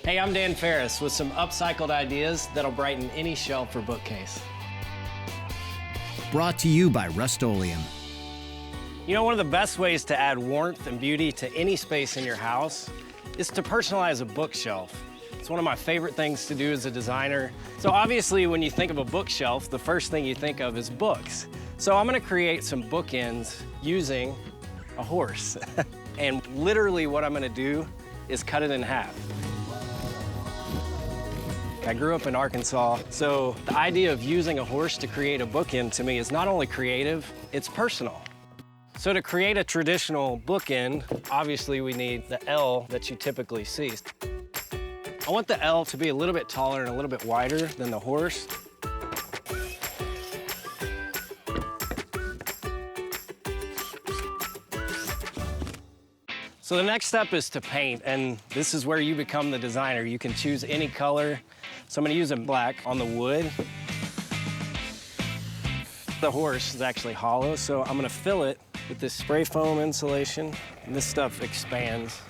Hey, I'm Dan Ferris with some upcycled ideas that'll brighten any shelf or bookcase. Brought to you by Rust-Oleum. You know, one of the best ways to add warmth and beauty to any space in your house is to personalize a bookshelf. It's one of my favorite things to do as a designer. So obviously, when you think of a bookshelf, the first thing you think of is books. So I'm gonna create some bookends using a horse. And literally what I'm gonna do is cut it in half. I grew up in Arkansas, so the idea of using a horse to create a bookend to me is not only creative, it's personal. So to create a traditional bookend, obviously we need the L that you typically see. I want the L to be a little bit taller and a little bit wider than the horse. So the next step is to paint, and this is where you become the designer. You can choose any color. So I'm gonna use a black on the wood. The horse is actually hollow, so I'm gonna fill it with this spray foam insulation, and this stuff expands.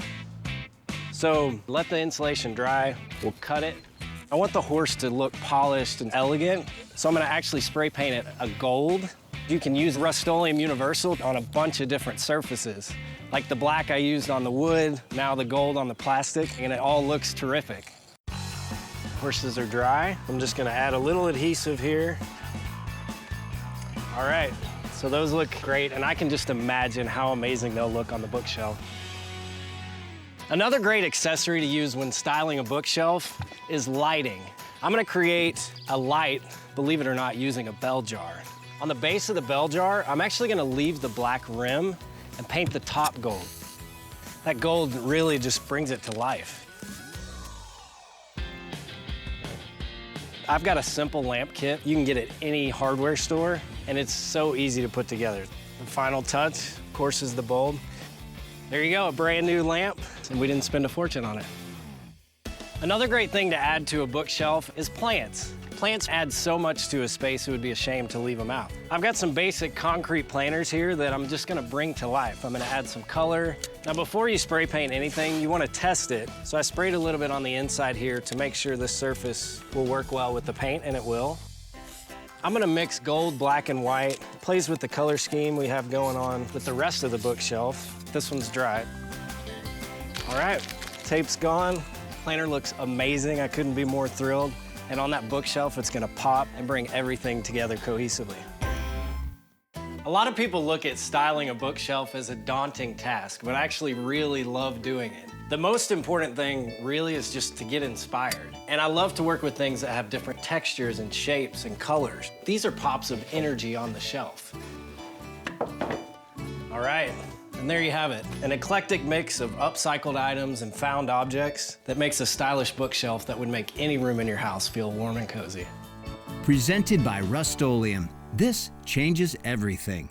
So let the insulation dry, we'll cut it. I want the horse to look polished and elegant, so I'm gonna actually spray paint it a gold. You can use Rust-Oleum Universal on a bunch of different surfaces. Like the black I used on the wood, now the gold on the plastic, and it all looks terrific. Horses are dry. I'm just gonna add a little adhesive here. All right, so those look great, and I can just imagine how amazing they'll look on the bookshelf. Another great accessory to use when styling a bookshelf is lighting. I'm gonna create a light, believe it or not, using a bell jar. On the base of the bell jar, I'm actually gonna leave the black rim and paint the top gold. That gold really just brings it to life. I've got a simple lamp kit you can get at any hardware store, and it's so easy to put together. The final touch, of course, is the bulb. There you go, a brand new lamp, and we didn't spend a fortune on it. Another great thing to add to a bookshelf is plants. Plants add so much to a space, it would be a shame to leave them out. I've got some basic concrete planters here that I'm just gonna bring to life. I'm gonna add some color. Now, before you spray paint anything, you wanna test it. So I sprayed a little bit on the inside here to make sure this surface will work well with the paint, and it will. I'm gonna mix gold, black, and white. It plays with the color scheme we have going on with the rest of the bookshelf. This one's dry. All right, tape's gone. Planter looks amazing. I couldn't be more thrilled. And on that bookshelf, it's gonna pop and bring everything together cohesively. A lot of people look at styling a bookshelf as a daunting task, but I actually really love doing it. The most important thing really is just to get inspired. And I love to work with things that have different textures and shapes and colors. These are pops of energy on the shelf. All right. And there you have it, an eclectic mix of upcycled items and found objects that makes a stylish bookshelf that would make any room in your house feel warm and cozy. Presented by Rust-Oleum. This changes everything.